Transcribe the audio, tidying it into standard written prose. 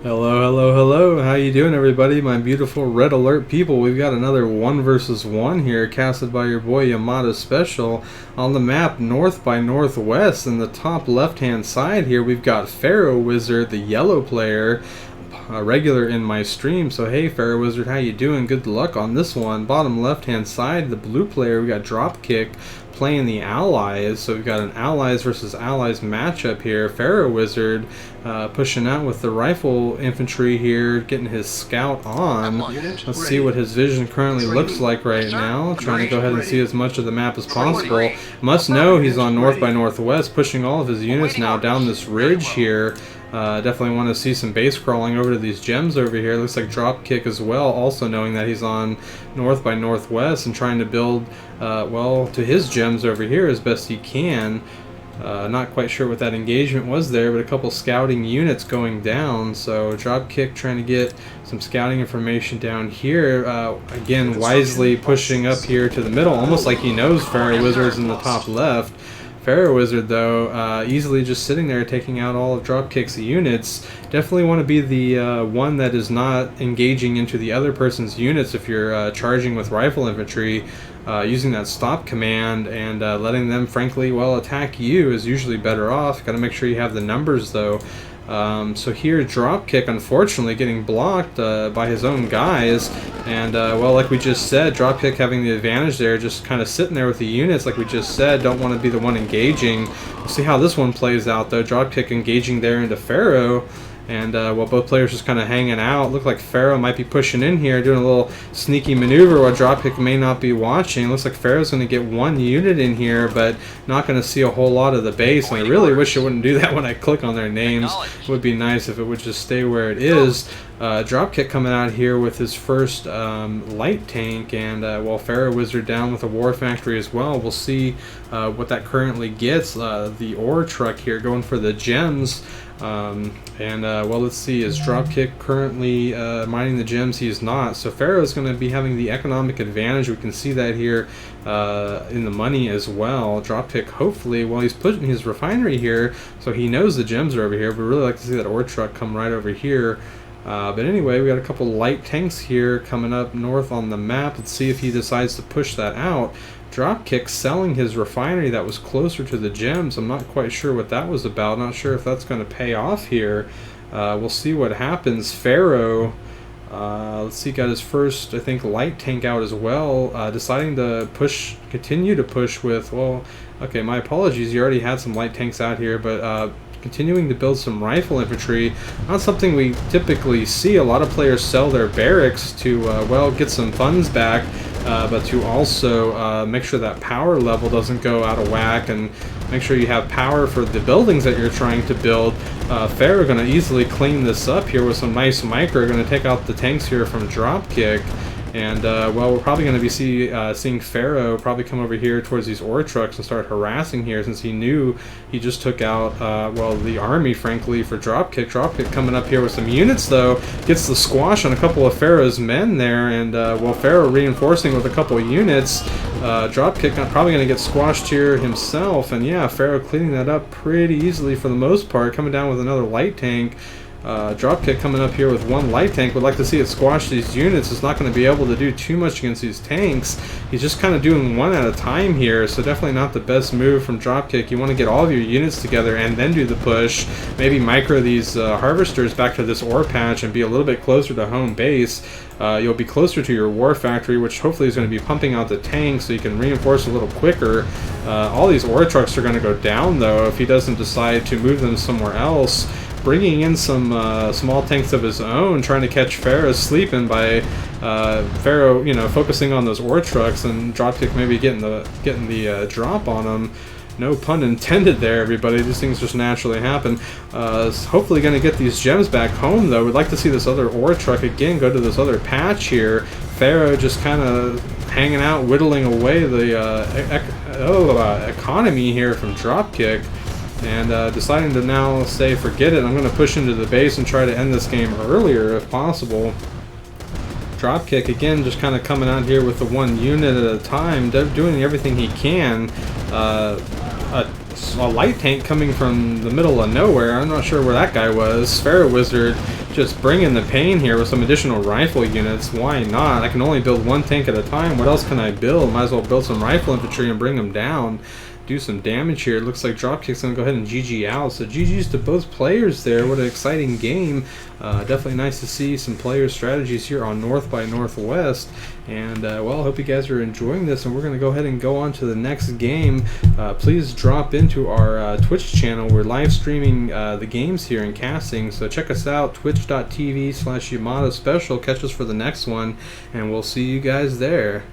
Hello, hello, hello. How you doing, everybody? My beautiful red alert people. We've got another 1 versus 1 here, casted by your boy YamatoSpecial on the map North by Northwest. In the top left-hand side here, we've got Pharowizard, the yellow player, a regular in my stream. So hey, Pharowizard, how you doing? Good luck on this one. Bottom left-hand side, the blue player, we got Dropkick playing the allies. So we've got an allies versus allies matchup here. Pharowizard pushing out with the rifle infantry here, getting his scout on. Let's see what his vision currently looks like right now. Trying to go ahead and see as much of the map as possible. Must know he's on North by Northwest, pushing all of his units now down this ridge here. Definitely want to see some base crawling over to these gems over here. Looks like Dropkick as well, also knowing that he's on North by Northwest and trying to build, well, to his gems over here as best he can. Not quite sure what that engagement was there, but a couple scouting units going down. So Dropkick trying to get some scouting information down here. Again, wisely pushing up here to the middle, almost like he knows Pharowizard's in the top left. Pharowizard, though, easily just sitting there taking out all of Dropkick's units. Definitely want to be the one that is not engaging into the other person's units if you're charging with rifle infantry. Using that stop command and letting them, frankly, well, attack you is usually better off. Got to make sure you have the numbers, though. So here, Dropkick, unfortunately, getting blocked by his own guys. And, well, like we just said, Dropkick having the advantage there, just kind of sitting there with the units, like we just said, don't want to be the one engaging. We'll see how this one plays out, though. Dropkick engaging there into Pharaoh. And, well, both players just kind of hanging out. Look like Pharaoh might be pushing in here, doing a little sneaky maneuver while Dropkick may not be watching. Looks like Pharaoh's going to get one unit in here, but not going to see a whole lot of the base. And I really wish it wouldn't do that when I click on their names. It would be nice if it would just stay where it is. Dropkick coming out here with his first light tank, and, well, Pharowizard down with a war factory as well. We'll see what that currently gets. The ore truck here going for the gems. Well, let's see, is Dropkick currently mining the gems? He is not. So Pharaoh's going to be having the economic advantage. We can see that here in the money as well. Dropkick, hopefully, well, he's putting his refinery here, so he knows the gems are over here, but we'd really like to see that ore truck come right over here. But anyway, we got a couple light tanks here coming up north on the map. Let's see if he decides to push that out. Dropkick selling his refinery that was closer to the gems. I'm not quite sure what that was about. Not sure if that's going to pay off here. We'll see what happens. Pharow, let's see, got his first, I think, light tank out as well. Deciding to push, continue to push with, well, okay, my apologies. You already had some light tanks out here, but continuing to build some rifle infantry. Not something we typically see. A lot of players sell their barracks to, well, get some funds back. But to also make sure that power level doesn't go out of whack and make sure you have power for the buildings that you're trying to build. Pharaoh going to easily clean this up here with some nice micro. Going to take out the tanks here from Dropkick. And, well, we're probably going to be seeing Pharaoh probably come over here towards these ore trucks and start harassing here, since he knew he just took out, well, the army, frankly, for Dropkick. Dropkick coming up here with some units, though, gets the squash on a couple of Pharaoh's men there, and, well, Pharaoh reinforcing with a couple of units. Dropkick probably going to get squashed here himself, and, yeah, Pharaoh cleaning that up pretty easily for the most part, coming down with another light tank. Dropkick coming up here with one light tank. Would like to see it squash these units. It's not going to be able to do too much against these tanks. He's just kind of doing one at a time here, so definitely not the best move from Dropkick. You want to get all of your units together and then do the push. Maybe micro these harvesters back to this ore patch and be a little bit closer to home base. You'll be closer to your war factory, which hopefully is going to be pumping out the tanks so you can reinforce a little quicker. All these ore trucks are going to go down, though, if he doesn't decide to move them somewhere else. Bringing in some small tanks of his own, trying to catch Pharaoh sleeping by Pharaoh, you know, focusing on those ore trucks, and Dropkick maybe getting the drop on him. No pun intended there, everybody. These things just naturally happen. Hopefully going to get these gems back home, though. We'd like to see this other ore truck again go to this other patch here. Pharaoh just kind of hanging out, whittling away the economy here from Dropkick. And deciding to now say, forget it, I'm going to push into the base and try to end this game earlier if possible. Dropkick, again, just kind of coming out here with the one unit at a time, doing everything he can. A light tank coming from the middle of nowhere. I'm not sure where that guy was. Pharowizard just bringing the pain here with some additional rifle units. Why not? I can only build one tank at a time. What else can I build? Might as well build some rifle infantry and bring them down. Do some damage here. It looks like Dropkick's going to go ahead and GG out. So GG's to both players there. What an exciting game. Definitely nice to see some player strategies here on North by Northwest. And, well, I hope you guys are enjoying this. And we're going to go ahead and go on to the next game. Please drop into our Twitch channel. We're live streaming the games here and casting. So check us out, twitch.tv/YamatoSpecial. Catch us for the next one. And we'll see you guys there.